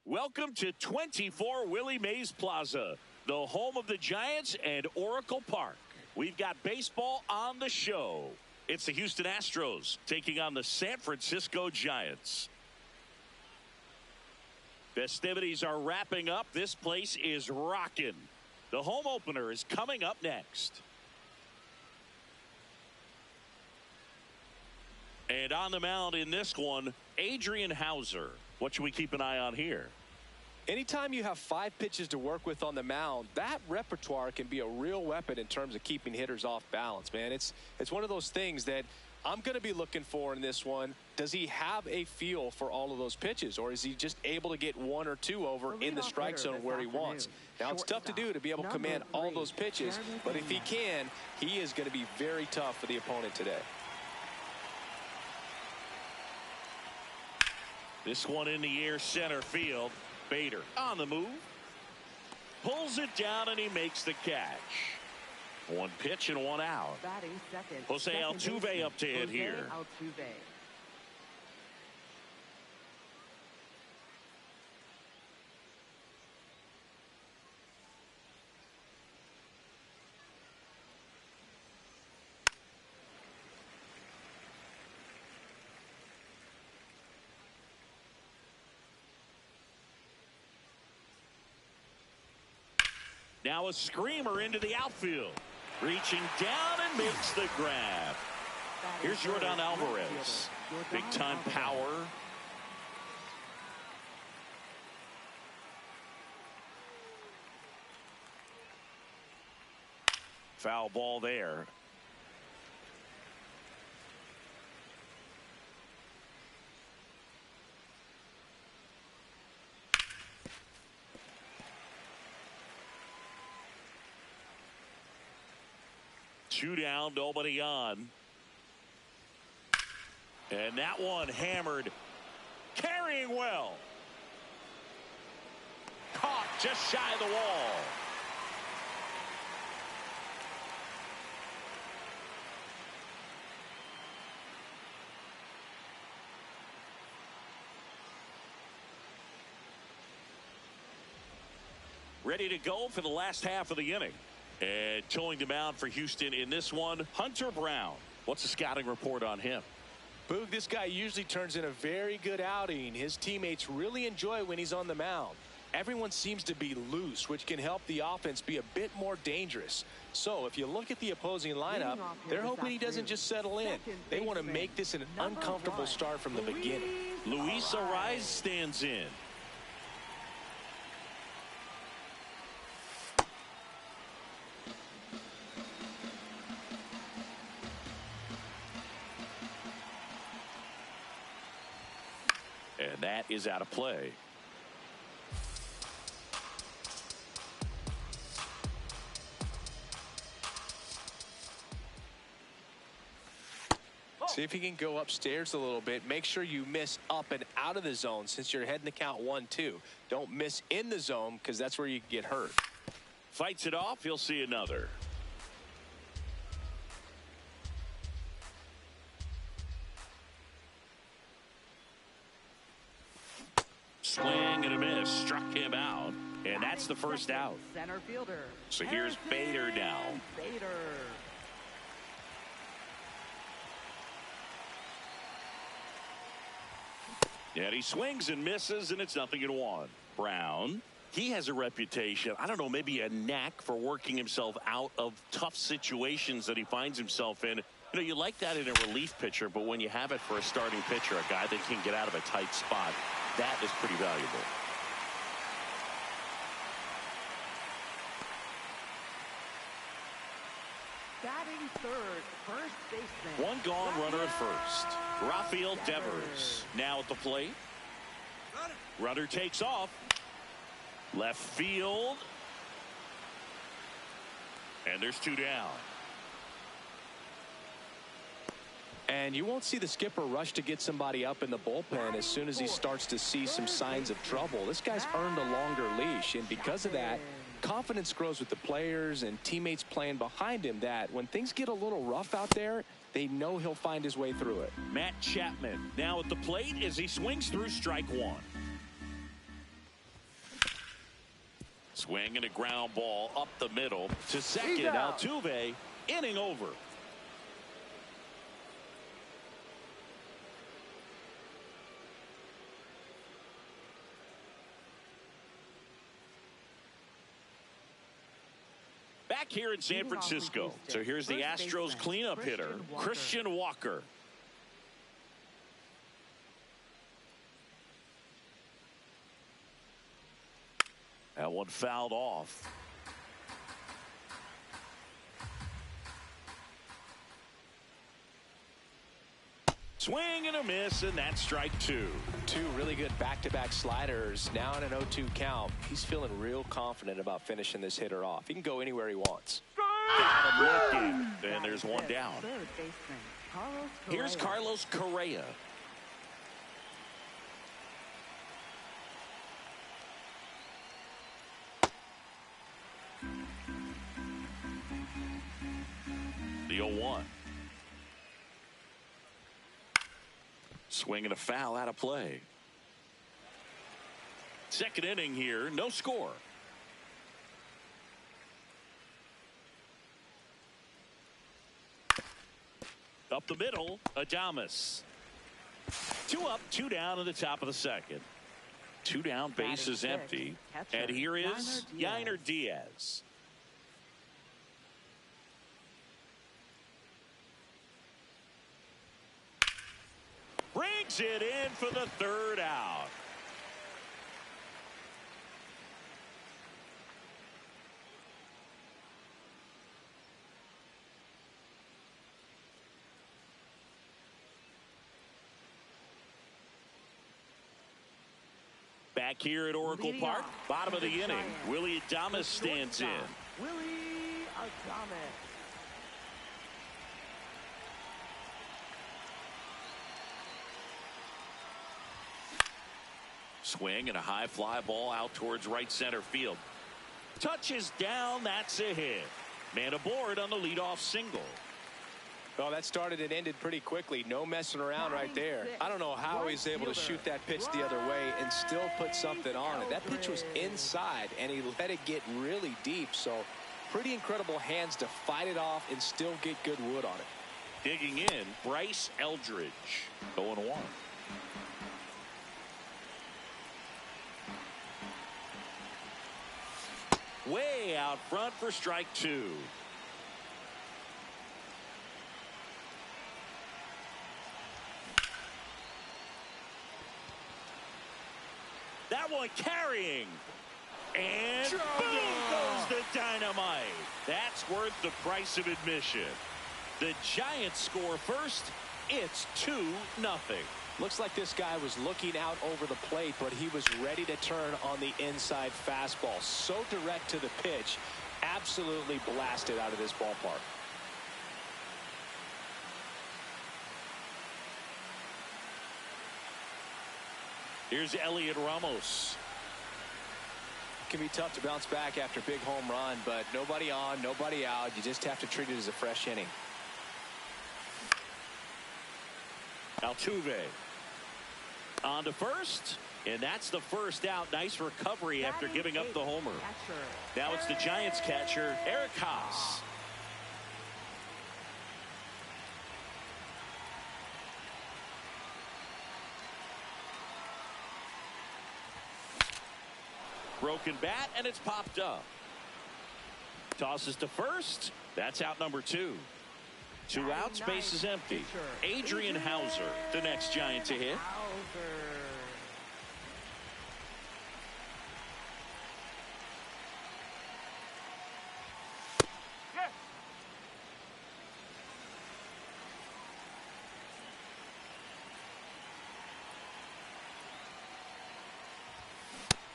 Welcome to 24 Willie Mays Plaza, the home of the Giants and Oracle Park. We've got baseball on the show. It's the Houston Astros taking on the San Francisco Giants. Festivities are wrapping up. This place is rocking. The home opener is coming up next. And on the mound in this one, Adrian Hauser. What should we keep an eye on here? Anytime you have 5 pitches to work with on the mound, that repertoire can be a real weapon in terms of keeping hitters off balance, man. It's one of those things that I'm going to be looking for in this one. Does he have a feel for all of those pitches, or is he just able to get 1 or 2 over in the strike zone where he wants? Now, it's tough to do to be able to command all those pitches, but if he can, he is going to be very tough for the opponent today. This one in the air, center field. Bader on the move. Pulls it down and he makes the catch. 1 pitch and 1 out. Jose Altuve up to hit here. Now a screamer into the outfield. Reaching down and makes the grab. Here's Yordan Alvarez. Big time power. Foul ball there. Two down, nobody on. And that one hammered. Carrying well. Caught just shy of the wall. Ready to go for the last half of the inning. And towing the mound for Houston in this one, Hunter Brown. What's the scouting report on him? Boog, this guy usually turns in a very good outing. His teammates really enjoy when he's on the mound. Everyone seems to be loose, which can help the offense be a bit more dangerous. So if you look at the opposing lineup, they're hoping he doesn't just settle in. They want to make this an uncomfortable start from the beginning. Luis Arraez stands in. And that is out of play. See if you can go upstairs a little bit. Make sure you miss up and out of the zone since you're heading to count 1-2. Don't miss in the zone because that's where you can get hurt. Fights it off. He'll see another. Swing and a miss. Struck him out. And that's the first out. Center fielder. So here's Bader now. Bader. And he swings and misses, and it's 0-1. Brown, he has a reputation, I don't know, maybe a knack for working himself out of tough situations that he finds himself in. You know, you like that in a relief pitcher, but when you have it for a starting pitcher, a guy that can get out of a tight spot, that is pretty valuable. Batting third, first baseman. One gone, runner at first. Rafael Devers now at the plate. Runner takes off. Left field. And there's 2 down. And you won't see the skipper rush to get somebody up in the bullpen as soon as he starts to see some signs of trouble. This guy's earned a longer leash, and because of that, confidence grows with the players and teammates playing behind him that when things get a little rough out there, they know he'll find his way through it. Matt Chapman now at the plate as he swings through strike 1. Swinging a ground ball up the middle to second. Altuve, inning over. Back here in San Francisco. So here's the Astros cleanup hitter, Christian Walker. That one fouled off. Swing and a miss, and that's strike two. Two really good back-to-back sliders. Now in an 0-2 count. He's feeling real confident about finishing this hitter off. He can go anywhere he wants. Got him looking. And there's one down. Here's Carlos Correa. The 0-1. Swinging a foul out of play. Second inning here, no score. Up the middle, Adames. 2 up, 2 down in the top of the second. 2 down, bases empty. And here is Yainer Diaz. Brings it in for the 3rd out. Back here at Oracle Park, bottom of the inning, Willie Adames stands in. Willie Adames. Swing and a high fly ball out towards right center field. Touches down, that's a hit. Man aboard on the leadoff single. Well, that started and ended pretty quickly. No messing around right there. I don't know how he's able to shoot that pitch the other way and still put something on it. That pitch was inside, and he let it get really deep. So pretty incredible hands to fight it off and still get good wood on it. Digging in, Bryce Eldridge, 0-1. Way out front for strike two. That one carrying. And boom goes the dynamite. That's worth the price of admission. The Giants score first. It's 2-0. Looks like this guy was looking out over the plate, but he was ready to turn on the inside fastball. So direct to the pitch. Absolutely blasted out of this ballpark. Here's Elliot Ramos. It can be tough to bounce back after a big home run, but nobody on, nobody out. You just have to treat it as a fresh inning. Altuve on to first, and that's the first out. Nice recovery after giving up the homer. Now it's the Giants catcher, Eric Haas. Broken bat, and it's popped up. Tosses to first. That's out number 2. 2 outs, base is empty. Adrian Hauser, the next Giant to hit.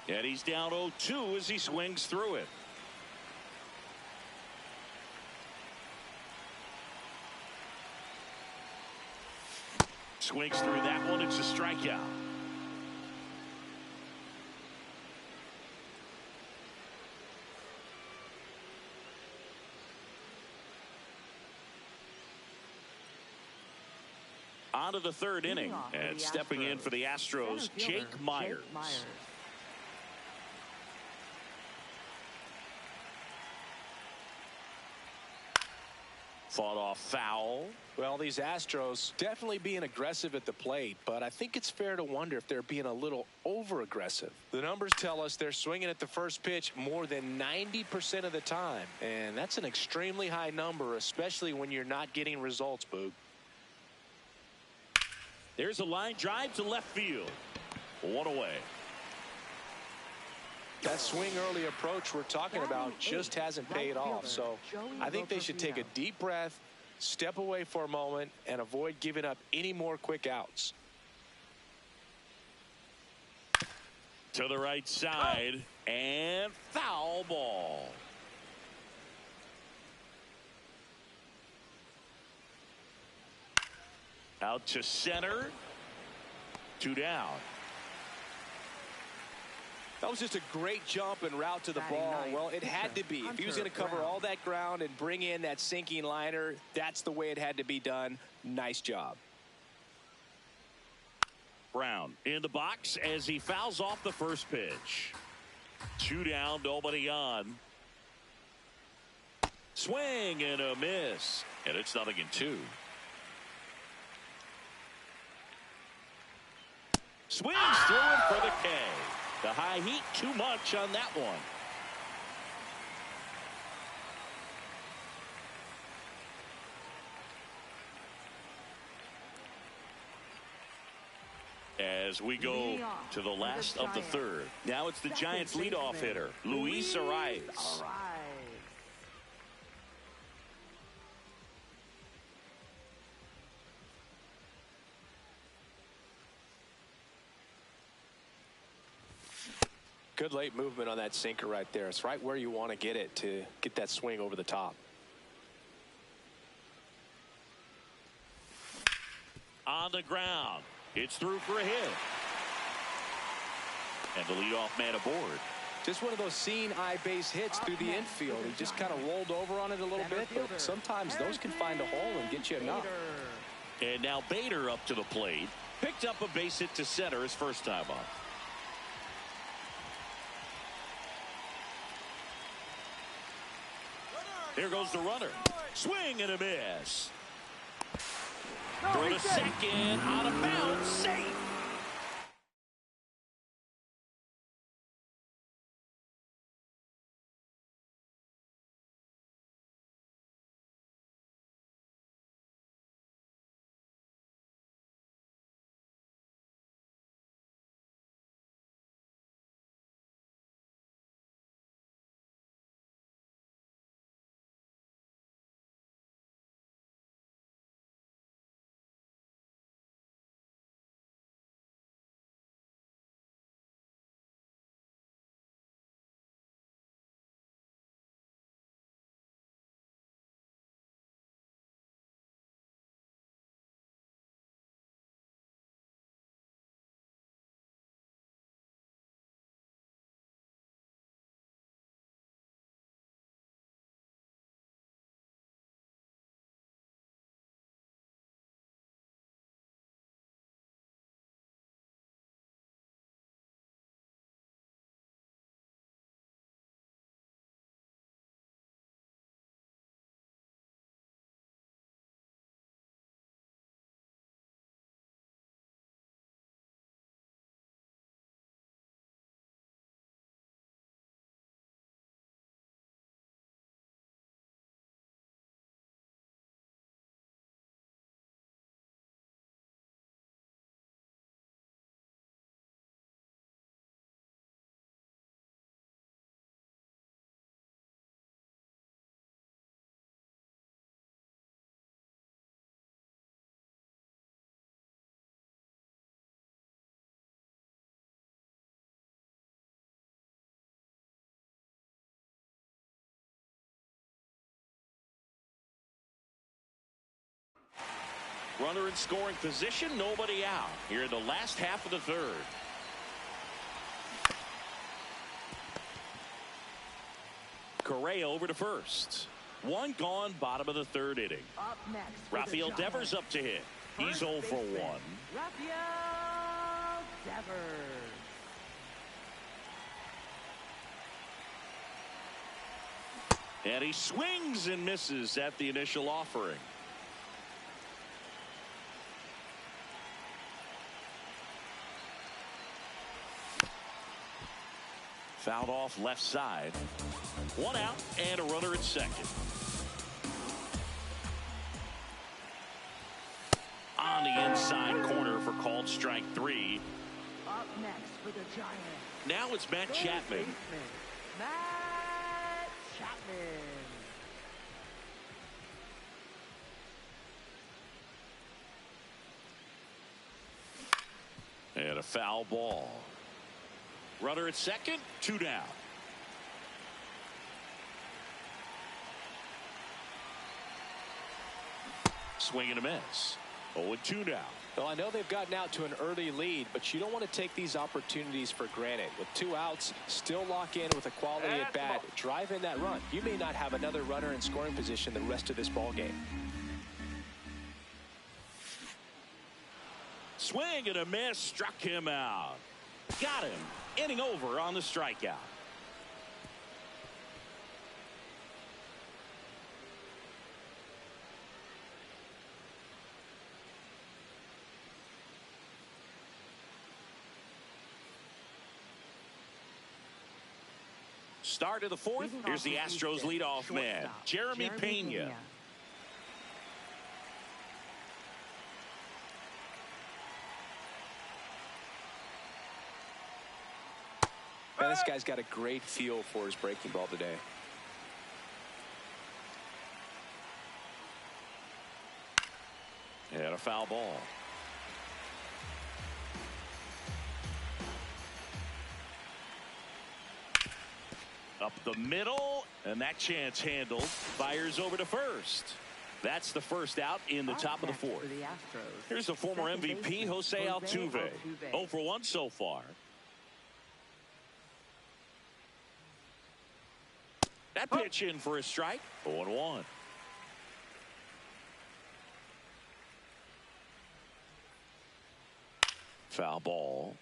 And he's down 0-2 as he swings through it. Swings through that one. It's a strikeout. On to the 3rd inning, and stepping in for the Astros, Jake Myers. Fought off foul. Well, these Astros definitely being aggressive at the plate, but I think it's fair to wonder if they're being a little over-aggressive. The numbers tell us they're swinging at the first pitch more than 90% of the time, and that's an extremely high number, especially when you're not getting results, Boog. There's a line drive to left field. One away. That swing early approach we're talking about just hasn't paid off, so I think they should take a deep breath, step away for a moment, and avoid giving up any more quick outs. To the right side, and foul ball. Out to center. 2 down. That was just a great jump and route to the ball. Well, it had to be. If he was going to cover all that ground and bring in that sinking liner, that's the way it had to be done. Nice job. Brown in the box as he fouls off the first pitch. 2 down, nobody on. Swing and a miss. And it's 0-2. Swings through it for the K. The high heat, too much on that one. As we go to the last of the third. Now it's the Giants leadoff hitter, Luis Arias. Good late movement on that sinker right there. It's right where you want to get it to get that swing over the top. On the ground. It's through for a hit. And the leadoff man aboard. Just one of those seeing eye base hits through the infield. He just kind of rolled over on it a little bit, but sometimes those can find a hole and get you a knock. And now Bader up to the plate. Picked up a base hit to center his first time up. Here goes the runner. Swing and a miss. Throw to second. Out of bounds. Safe. Runner in scoring position, nobody out here in the last half of the third. Correa over to first. One gone, bottom of the third inning. Up next, Rafael Devers up to hit. He's 0 for 1. Rafael Devers. And he swings and misses at the initial offering. Fouled off left side. One out and a runner at second. On the inside corner for called strike 3. Up next for the Giants. Now it's Matt Chapman. Matt Chapman. And a foul ball. Runner at second, 2 down. Swing and a miss. 0-2 now. Well, I know they've gotten out to an early lead, but you don't want to take these opportunities for granted. With 2 outs, still lock in with a quality at bat. Drive in that run. You may not have another runner in scoring position the rest of this ball game. Swing and a miss, struck him out. Got him. Inning over on the strikeout. Start of the 4th. Here's the Astros leadoff man, Jeremy Pena. Man, this guy's got a great feel for his breaking ball today. And a foul ball. Up the middle, and that chance handled. Fires over to first. That's the first out in the top of the 4th. Here's the former MVP, Jose Altuve. 0 for 1 so far. That pitch in for a strike. 0-1. Foul ball.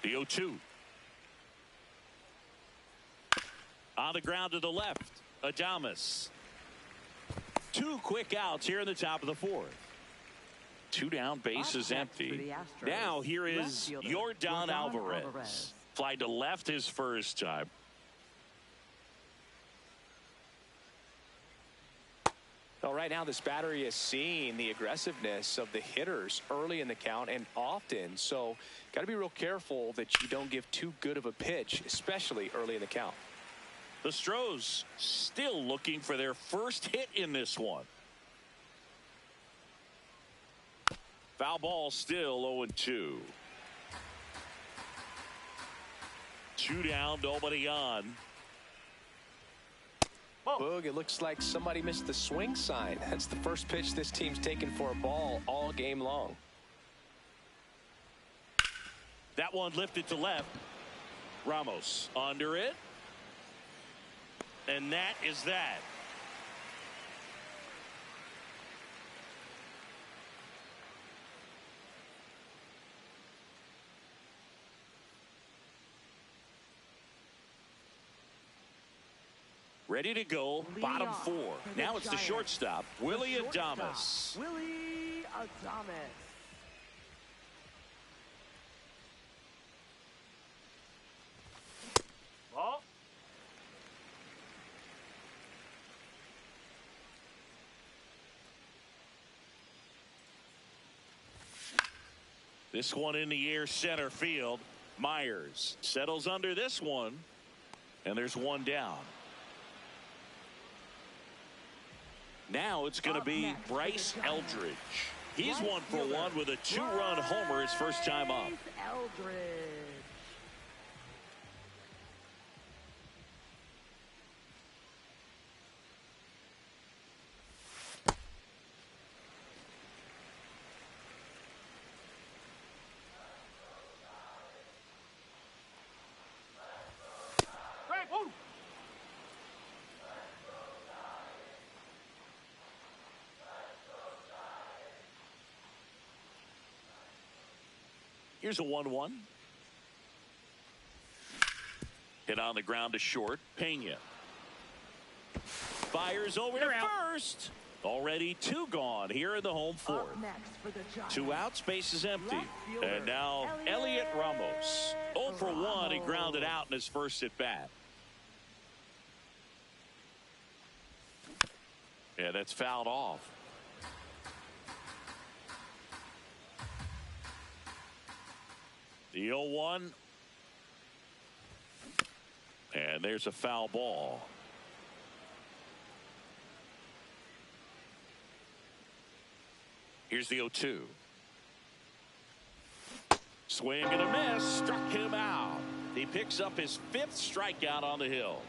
The 0-2. On the ground to the left. Adames. 2 quick outs here in the top of the 4th. 2 down, base is empty. Now here is Yordan Alvarez. Fly to left his first time. Well, right now this battery is seeing the aggressiveness of the hitters early in the count and often. So got to be real careful that you don't give too good of a pitch, especially early in the count. The Stros still looking for their first hit in this one. Foul ball, still 0-2. 2 down, nobody on. Boog, it looks like somebody missed the swing sign. That's the first pitch this team's taken for a ball all game long. That one lifted to left. Ramos under it. And that is that. Ready to go, bottom 4. Now it's the shortstop, Willy Adames. Willy Adames. Ball. This one in the air, center field. Myers settles under this one, and there's 1 down. Now it's going to be Bryce Eldridge. He's 1 for 1 with a 2-run homer his first time up. Eldridge. Here's a 1-1. Hit on the ground to short. Pena fires over to first. Already 2 gone here in the home fourth. Up next for the Giants. 2 out, space is empty. Left fielder, And now Elliot Ramos. 0 for 1. He grounded out in his first at bat. Yeah, that's fouled off. The 0-1. And there's a foul ball. Here's the 0-2. Swing and a miss. Struck him out. He picks up his 5th strikeout on the hill.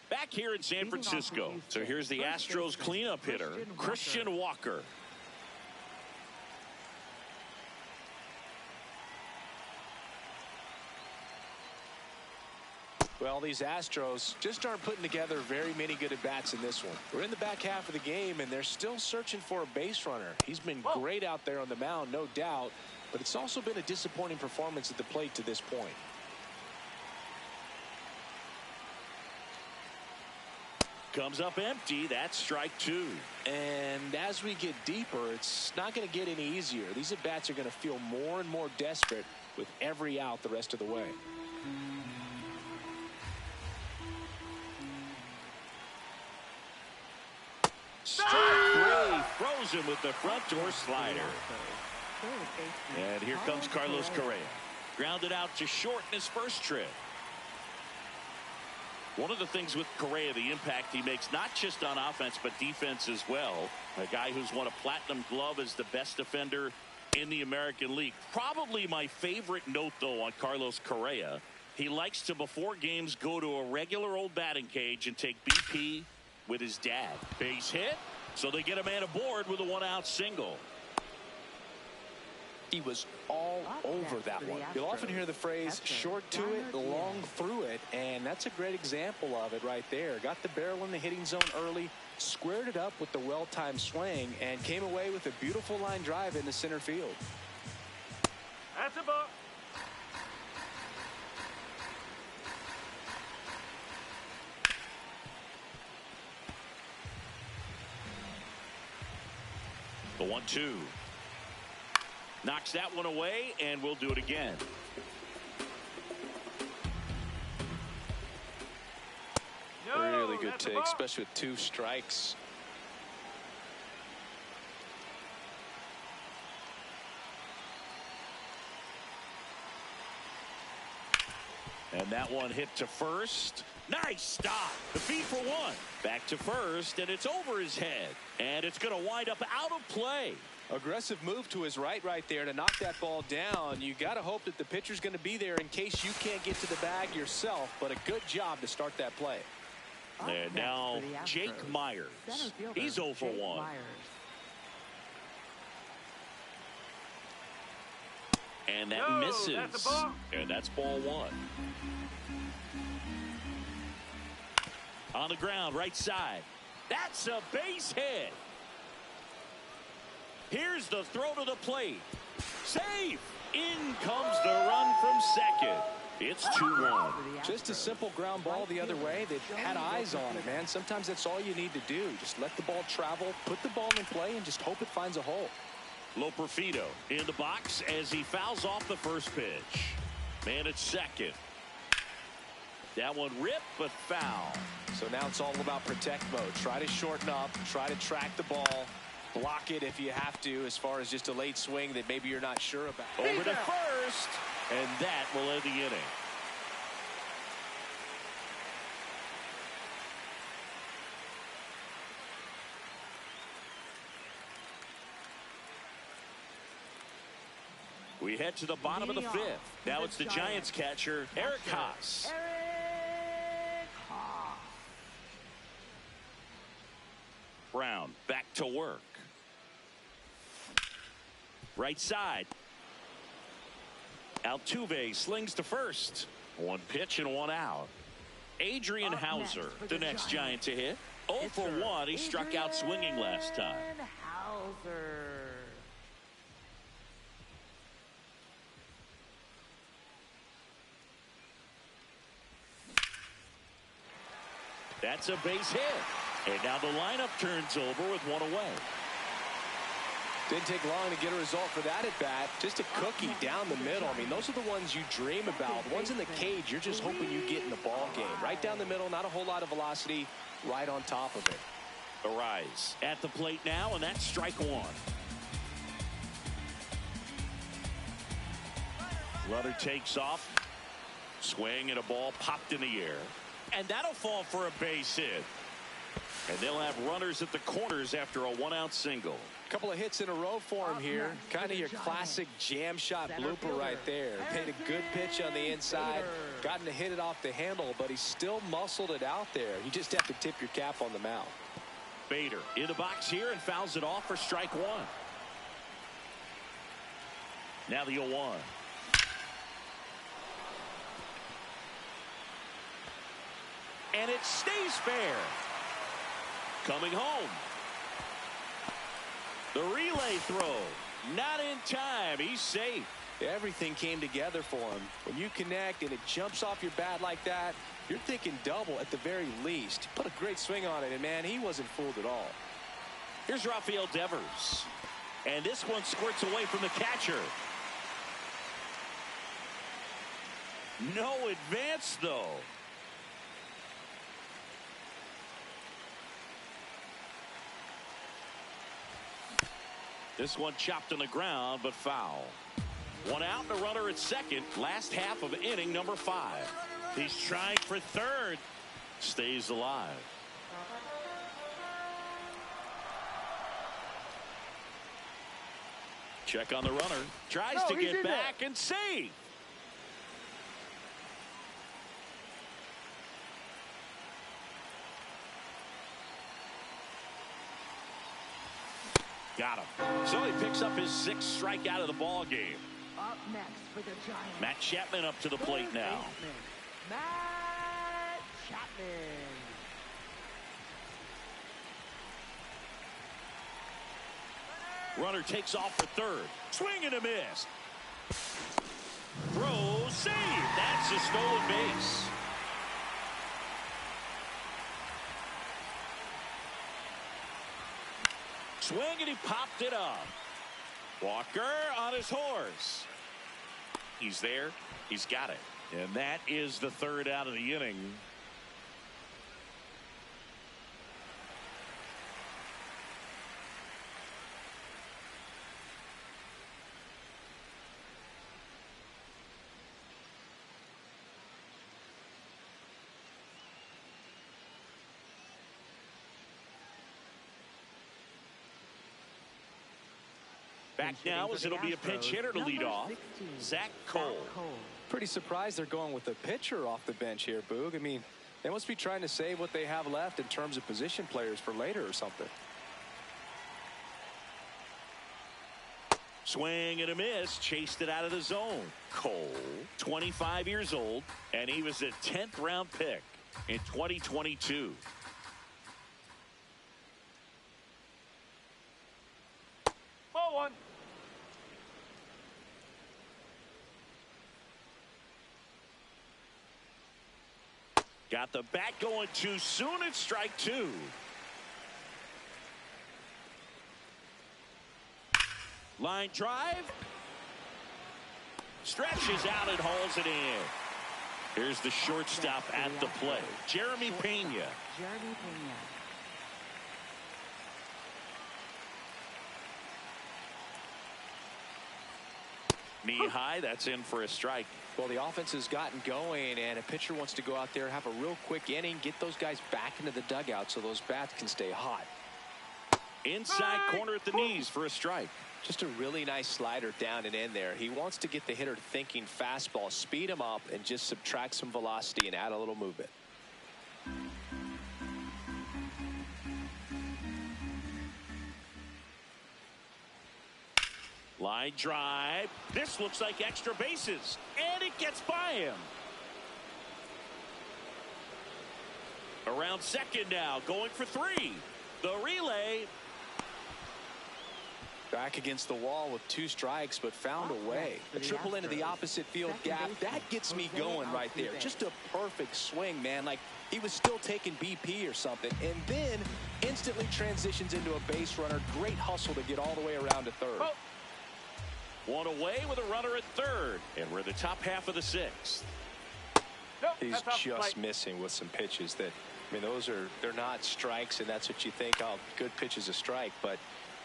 Back here in San Francisco. So here's the Astros cleanup hitter, Christian Walker. Well, these Astros just aren't putting together very many good at-bats in this one. We're in the back half of the game, and they're still searching for a base runner. He's been great out there on the mound, no doubt, but it's also been a disappointing performance at the plate to this point. Comes up empty. That's strike 2. And as we get deeper, it's not going to get any easier. These at-bats are going to feel more and more desperate with every out the rest of the way. Strike 3. Throws him with the front door slider. And here comes Carlos Correa. Grounded out to short in his first trip. One of the things with Correa, the impact he makes, not just on offense, but defense as well. A guy who's won a platinum glove as the best defender in the American League. Probably my favorite note, though, on Carlos Correa. He likes to, before games, go to a regular old batting cage and take BP with his dad. Base hit, so they get a man aboard with a 1-out single. He was all over that one. You'll often hear the phrase short to it, long through it, and that's a great example of it right there. Got the barrel in the hitting zone early, squared it up with the well-timed swing, and came away with a beautiful line drive into center field. That's a ball. The 1-2. Knocks that one away, and we'll do it again. Really good take, especially with 2 strikes. And that one hit to first. Nice stop. The feed for 1. Back to first, and it's over his head. And it's going to wind up out of play. Aggressive move to his right there to knock that ball down. You got to hope that the pitcher's going to be there in case you can't get to the bag yourself, but a good job to start that play. And now Jake Myers. He's 0 for 1. And that misses. And that's ball 1. On the ground, right side. That's a base hit. Here's the throw to the plate. Safe. In comes the run from second. It's 2-1. Just a simple ground ball the other way that had eyes on it, man. Sometimes that's all you need to do. Just let the ball travel, put the ball in play, and just hope it finds a hole. Loperfido in the box as he fouls off the first pitch. Man at second. That one ripped, but foul. So now it's all about protect mode. Try to shorten up, try to track the ball, block it if you have to, as far as just a late swing that maybe you're not sure about. Over to first, and that will end the inning. We head to the bottom of the 5th. Now it's the Giants catcher, Eric Haas. Brown back to work. Right side. Altuve slings to first. 1 pitch and 1 out. Adrian Hauser, the next Giant to hit. 0 for 1. He struck out swinging last time. Wowzer. That's a base hit. And now the lineup turns over with one away. Didn't take long to get a result for that at bat. Just a cookie down the middle. I mean, those are the ones you dream about. Ones in the cage, you're just hoping you get in the ball game. Right down the middle, not a whole lot of velocity, right on top of it. The rise at the plate now, and that's strike one. Runner takes off. Swing and a ball popped in the air. And that'll fall for a base hit. And they'll have runners at the corners after a one-out single. Couple of hits in a row for him here. Kind of your classic jam shot blooper right there. Paid a good pitch on the inside. Gotten to hit it off the handle, but he still muscled it out there. You just have to tip your cap on the mound. Bader in the box here and fouls it off for strike one. Now the 0-1. And it stays fair. Coming home. The relay throw. Not in time. He's safe. Everything came together for him. When you connect and it jumps off your bat like that, you're thinking double at the very least. Put a great swing on it, and man, he wasn't fooled at all. Here's Rafael Devers. And this one squirts away from the catcher. No advance, though. This one chopped on the ground, but foul. One out and a runner at second. Last half of inning number 5. He's trying for third. Stays alive. Check on the runner. Tries to get back and save. Got him. So he picks up his 6th strikeout of the ball game. Up next for the Giants. Matt Chapman up to the plate now. Matt Chapman. Runner takes off for third. Swing and a miss. Throw, save. That's a stolen base. Swing and he popped it up. Walker on his horse. He's there. He's got it. And that is the 3rd out of the inning. Back now as it'll be a pinch hitter to lead off. Zach Cole. Pretty surprised they're going with a pitcher off the bench here, Boog. I mean, they must be trying to save what they have left in terms of position players for later or something. Swing and a miss. Chased it out of the zone. Cole, 25 years old, and he was a 10th round pick in 2022. Ball one. Got the bat going too soon. It's strike 2. Line drive. Stretches out and hauls it in. Here's the shortstop at the plate, Jeremy Pena. Jeremy Pena. Knee high. That's in for a strike. Well, the offense has gotten going, and a pitcher wants to go out there, have a real quick inning, get those guys back into the dugout so those bats can stay hot. Inside corner at the knees for a strike. Just a really nice slider down and in there. He wants to get the hitter thinking fastball, speed him up, and just subtract some velocity and add a little movement. Line drive. This looks like extra bases, and it gets by him. Around second now, going for 3. The relay. Back against the wall with 2 strikes, but found a way. A triple into the opposite field gap. That gets me going right there. Just a perfect swing, man. Like he was still taking BP or something. And then instantly transitions into a base runner. Great hustle to get all the way around to third. One away with a runner at third. And we're in the top half of the 6th. Nope, He's just missing with some pitches that, I mean, they're not strikes, and that's what you think, oh, good pitch is a strike. But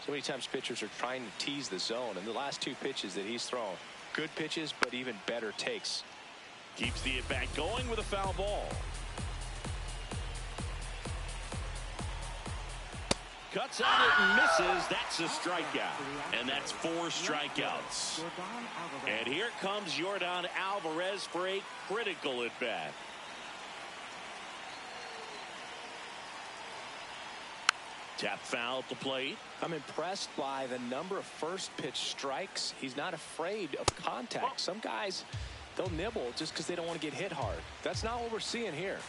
so many times pitchers are trying to tease the zone, and the last 2 pitches that he's thrown, good pitches, but even better takes. Keeps the at-bat going with a foul ball. Cuts on it and misses. That's a strikeout. And that's 4 strikeouts. And here comes Yordan Alvarez for a critical at-bat. Tap foul at the plate. I'm impressed by the number of first pitch strikes. He's not afraid of contact. Some guys, they'll nibble just because they don't want to get hit hard. That's not what we're seeing here.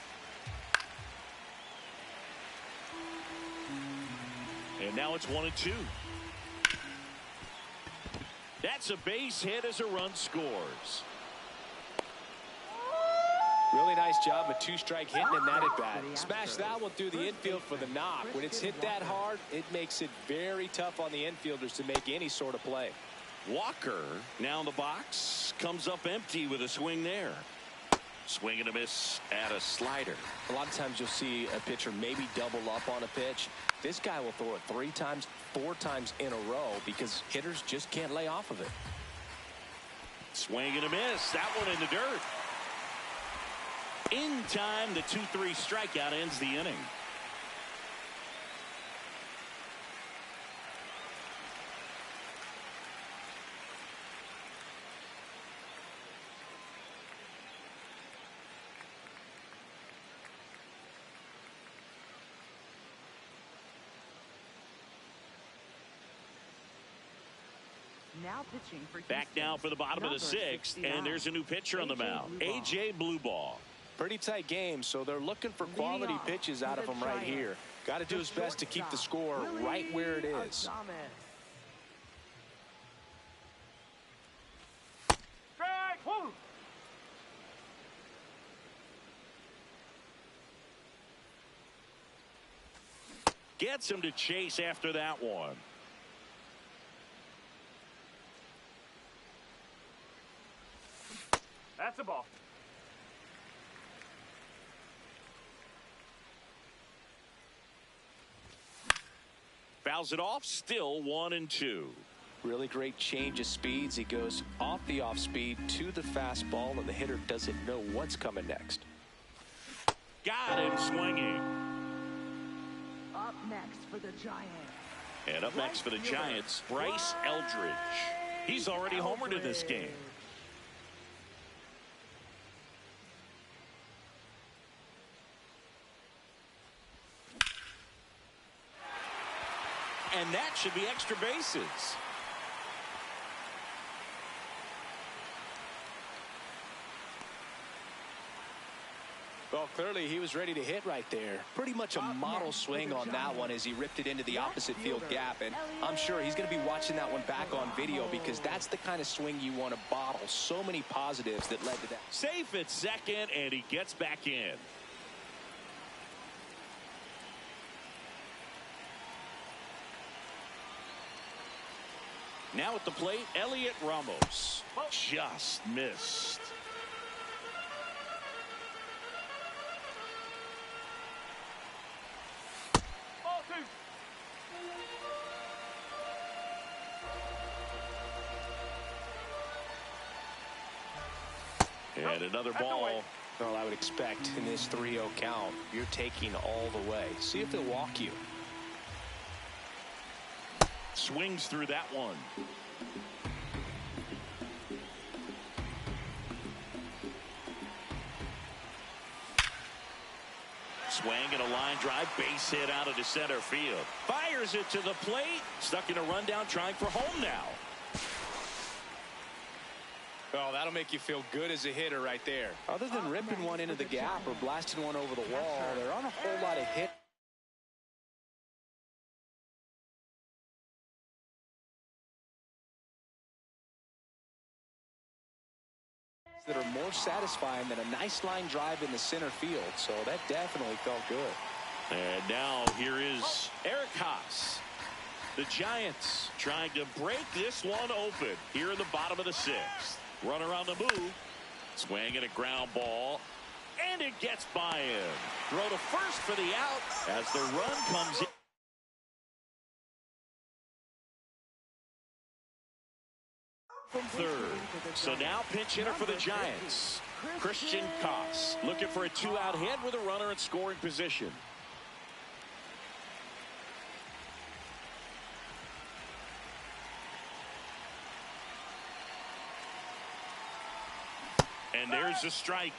And now it's 1-2. That's a base hit as a run scores. Really nice job, a 2-strike hitting in that at bat. Smash that one through the infield for the knock. When it's hit that hard, it makes it very tough on the infielders to make any sort of play. Walker now in the box, comes up empty with a swing there. Swing and a miss at a slider. A lot of times you'll see a pitcher maybe double up on a pitch. This guy will throw it 3 times, 4 times in a row because hitters just can't lay off of it. Swing and a miss. That one in the dirt. In time, the 2-3 strikeout ends the inning. Now pitching for Back now for the bottom of the 6th, and there's a new pitcher on the mound, A.J. Blueball. Pretty tight game, so they're looking for quality pitches out of him right here. Got to do his best to keep the score right where it is. Strike! Woo! Gets him to chase after that one. That's a ball. Fouls it off, still 1-2. Really great change of speeds. He goes off the off speed to the fastball, and the hitter doesn't know what's coming next. Got him swinging. Up next for the Giants. And up next for the Giants, Bryce Eldridge. He's already homered in this game. And that should be extra bases. Well, clearly he was ready to hit right there. Pretty much a model swing on that one as he ripped it into the opposite field gap. And I'm sure he's going to be watching that one back on video because that's the kind of swing you want to bottle. So many positives that led to that. Safe at second, and he gets back in. Now at the plate, Elliot Ramos. Just missed. Ball 2. And another ball. Well, I would expect in this 3-0 count, you're taking all the way. See if they'll walk you. Swings through that one. Swing and a line drive, base hit out into center field. Fires it to the plate. Stuck in a rundown, trying for home now. Oh, that'll make you feel good as a hitter right there. Other than ripping one into the gap or blasting one over the wall, there aren't a whole lot of hits. that are more satisfying than a nice line drive in the center field. So that definitely felt good. And now here is Eric Haas. The Giants trying to break this one open here in the bottom of the sixth. Runner on the move. Swinging a ground ball. And it gets by him. Throw to first for the out as the run comes in. Third. So now pinch hitter for the Giants. Christian Koss looking for a two-out hit with a runner in scoring position. And there's a strike.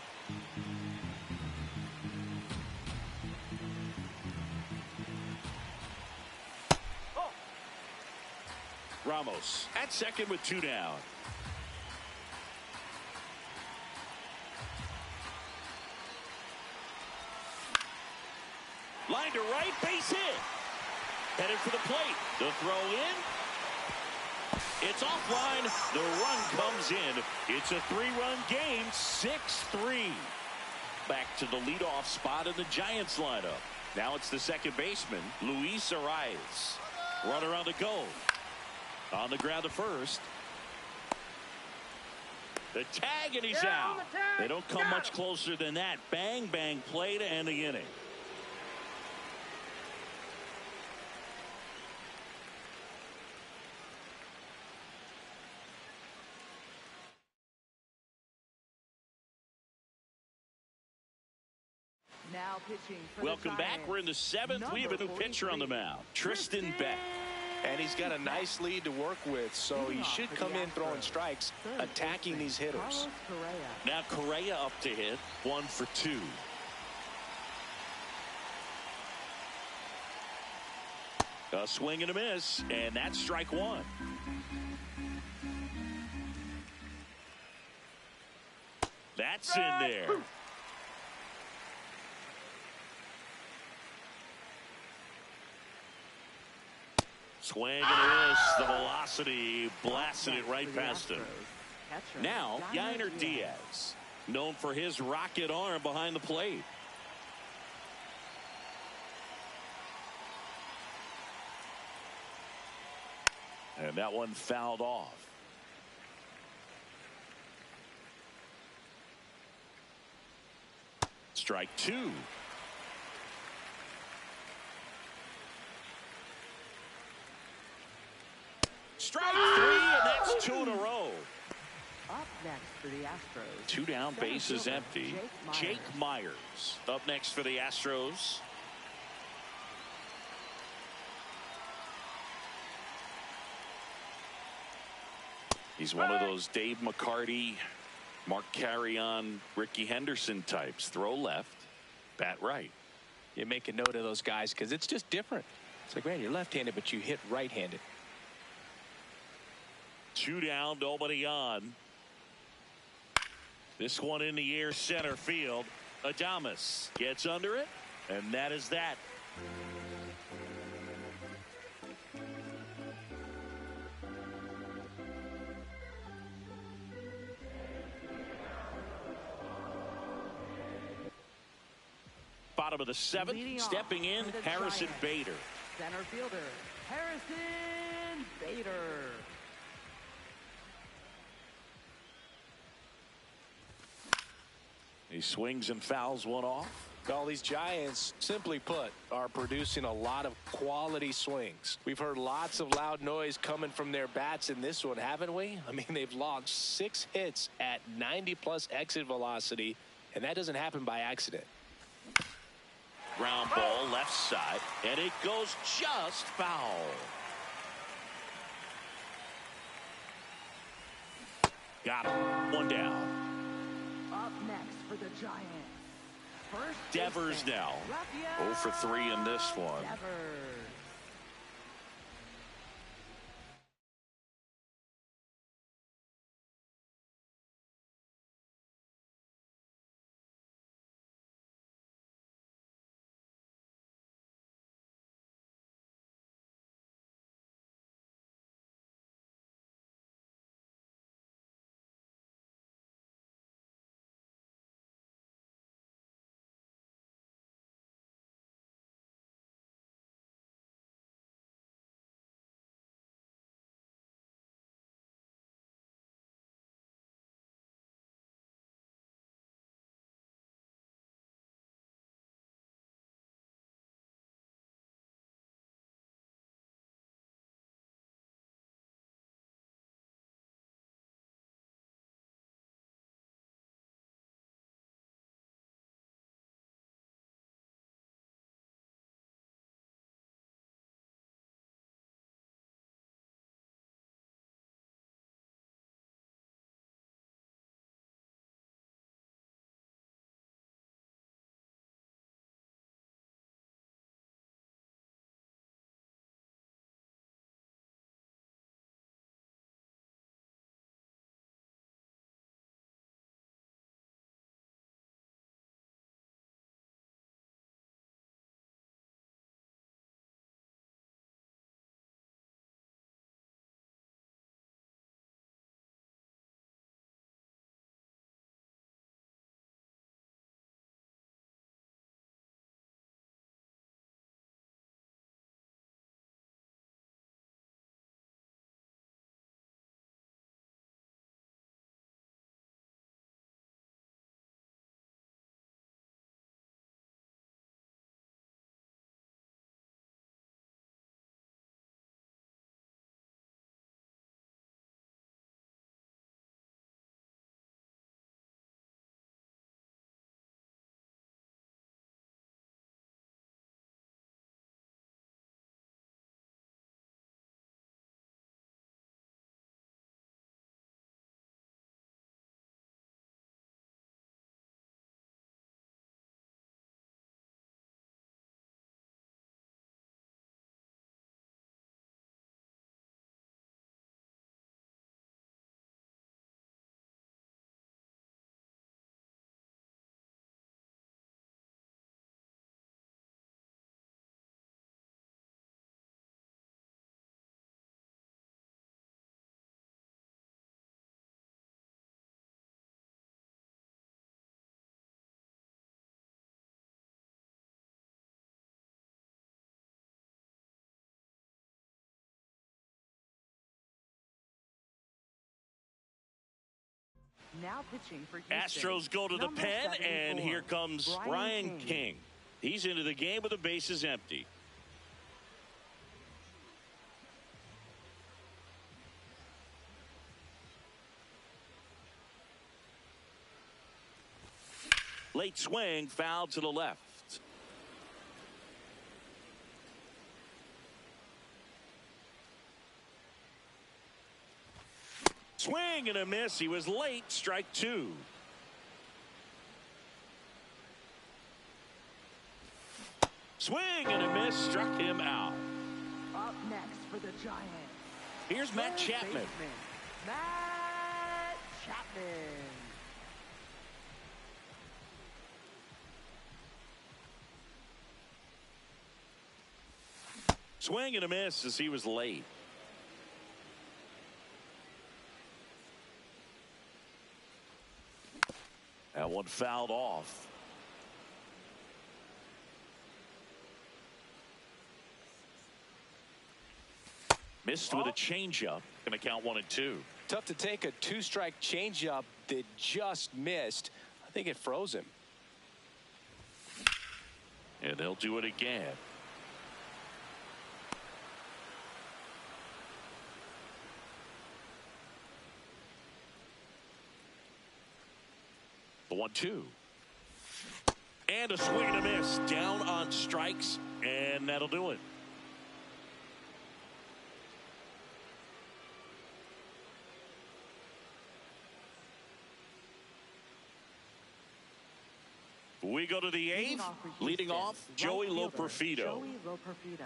Ramos at second with two down. Line to right, base hit. Headed for the plate. The throw in. It's offline. The run comes in. It's a three-run game, 6-3. Back to the leadoff spot in the Giants lineup. Now it's the second baseman, Luis Arias. Runner on the go. On the ground to first. The tag, and he's out. They don't come much closer than that. Bang, bang play to end the inning. Now pitching for Welcome the back. Giants. We're in the seventh. We have a new pitcher on the mound, Tristan Beck. And he's got a nice lead to work with, so he should come in throwing strikes, attacking these hitters. Now Correa up to hit, 1 for 2. A swing and a miss, and that's strike one. That's in there. Swing and a miss. The velocity blasted it right past him. Now, Yainer Diaz, known for his rocket arm behind the plate. And that one fouled off. Strike two. Strike three, and that's 2 in a row. Up next for the Astros. 2 down, base is empty. Jake Myers up next for the Astros. He's one of those Dave McCarty, Mark Carrion, Ricky Henderson types. Throw left, bat right. You make a note of those guys because it's just different. It's like, man, you're left-handed, but you hit right-handed. 2 down, nobody on. This one in the air, center field. Adames gets under it, and that is that. Bottom of the 7th, stepping in, Harrison Bader. Center fielder, Harrison Bader. He swings and fouls one off. All these Giants, simply put, are producing a lot of quality swings. We've heard lots of loud noise coming from their bats in this one, haven't we? I mean, they've logged 6 hits at 90+ exit velocity, and that doesn't happen by accident. Ground ball left side, and it goes just foul. Got him. 1 down. Up next for the Giants. First Devers baseman, now. Rafael 0 for 3 in this one. Devers. Now pitching for Houston. Astros go to the Number pen, 74, and here comes Brian King. He's into the game with the bases empty. Late swing, foul to the left. Swing and a miss. He was late. Strike two. Swing and a miss. Struck him out. Up next for the Giants. Here's Matt Chapman. Matt Chapman. Swing and a miss as he was late. That one fouled off. Missed with a changeup. Going to count 1-2. Tough to take a two-strike changeup that just missed. I think it froze him. And they'll do it again. The 1-2. And a swing and a miss. Down on strikes, and that'll do it. We go to the eighth. Leading off, Joey Loperfido. Joey Loperfido.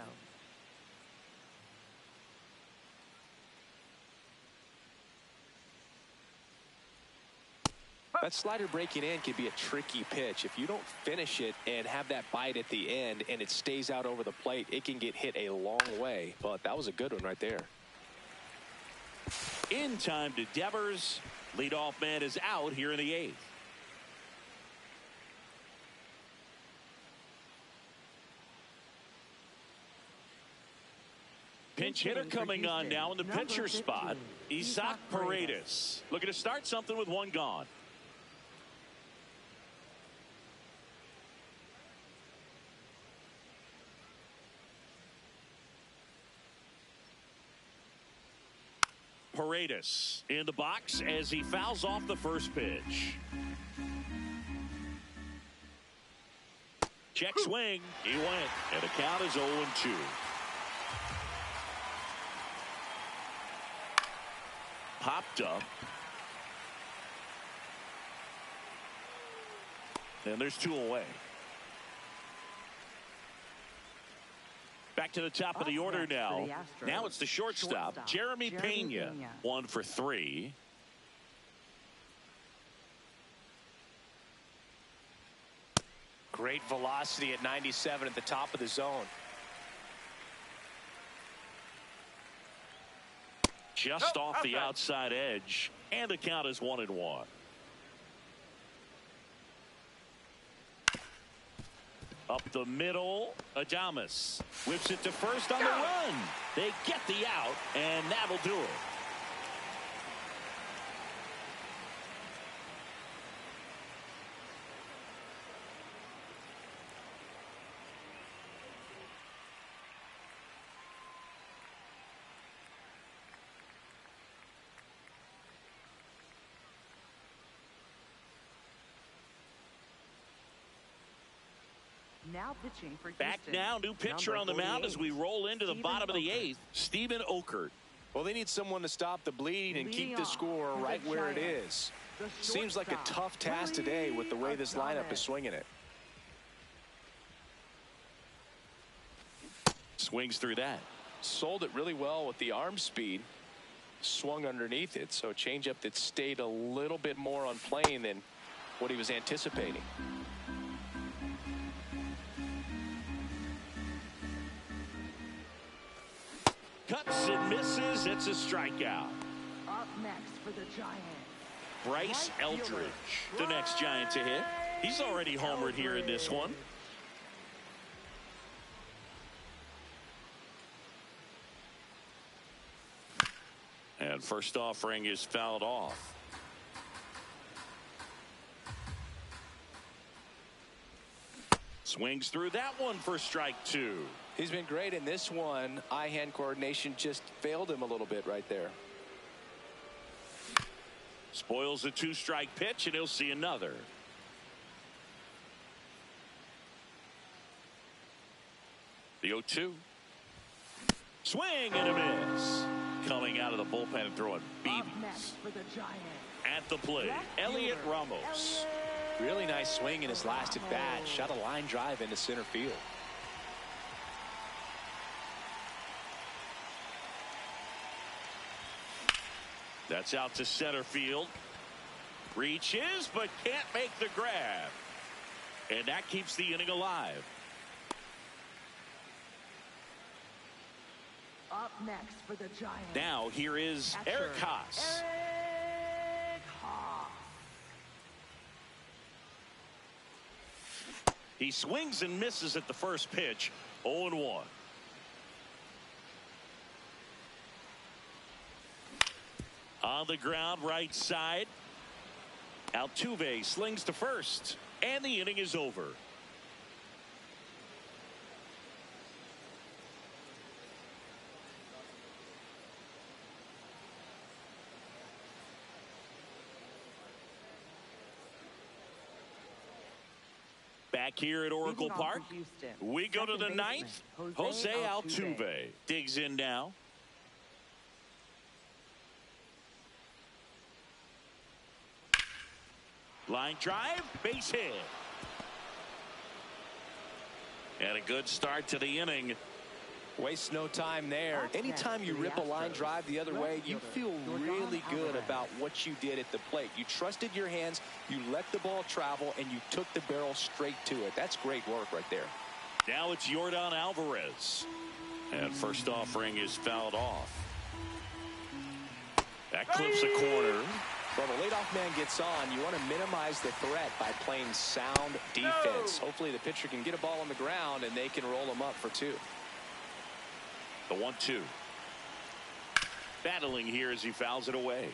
That slider breaking in can be a tricky pitch. If you don't finish it and have that bite at the end and it stays out over the plate, it can get hit a long way. But that was a good one right there. In time to Devers. Leadoff man is out here in the eighth. Pinch hitter coming on now in the pitcher spot. Isaac Paredes looking to start something with one gone. Paredes in the box as he fouls off the first pitch. Check swing. He went. And the count is 0-2. Popped up. And there's two away. Back to the top of the order now. Now it's the shortstop, Jeremy Pena. 1 for 3. Great velocity at 97 at the top of the zone. Just off the outside edge. And the count is 1-1. Up the middle, Adames whips it to first on the run. They get the out, and that'll do it. Now pitching for Back Houston. now, new pitcher on the mound as we roll into the bottom of the eighth, Steven Okert. Well, they need someone to stop the bleeding and keep the score right where it is. Seems like a tough task today with the way this lineup is swinging it. Swings through that. Sold it really well with the arm speed. Swung underneath it, so a changeup that stayed a little bit more on plane than what he was anticipating. Cuts and misses. It's a strikeout. Up next for the Giants. Bryce Eldridge, the next Giant to hit. He's already homered here in this one. And first offering is fouled off. Swings through that one for strike 2. He's been great in this one. Eye-hand coordination just failed him a little bit right there. Spoils a 2-strike pitch, and he'll see another. The 0-2. Swing and a miss. Coming out of the bullpen and throwing BBs. At the plate, Elliot Ramos. Really nice swing in his last at bat. Shot a line drive into center field. That's out to center field. Reaches, but can't make the grab. And that keeps the inning alive. Up next for the Giants. Now here is Eric Haas. Eric Haas. He swings and misses at the first pitch. 0-1. On the ground, right side. Altuve slings to first, and the inning is over. Back here at Oracle Park, we go to the ninth. Jose Altuve digs in now. Line drive, base hit. And a good start to the inning. Waste no time there. Anytime you rip a line drive the other way, you feel really good about what you did at the plate. You trusted your hands, you let the ball travel, and you took the barrel straight to it. That's great work right there. Now it's Yordan Alvarez. And first offering is fouled off. That clips a corner. Well, the leadoff man gets on. You want to minimize the threat by playing sound defense. Hopefully the pitcher can get a ball on the ground and they can roll him up for 2. The 1-2. Battling here as he fouls it away.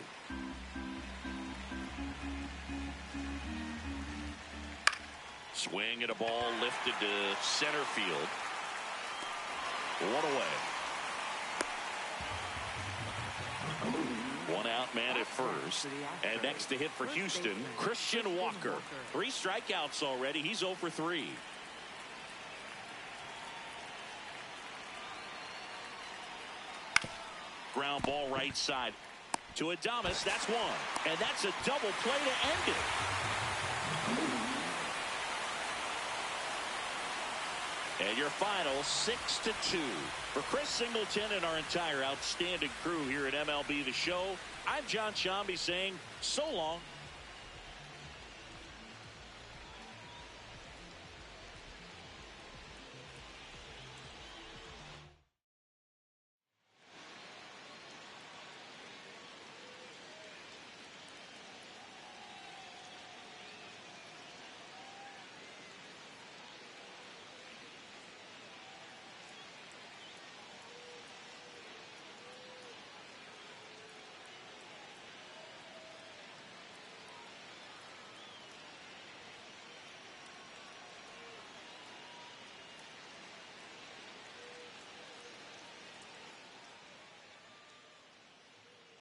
Swing and a ball lifted to center field. 1 away. 1 out, man at first. And next to hit for Houston, Christian Walker. 3 strikeouts already. He's 0 for 3. Ground ball right side to Adames. That's 1. And that's a double play to end it. And your final 6-2. For Chris Singleton and our entire outstanding crew here at MLB The Show, I'm John Shambi saying so long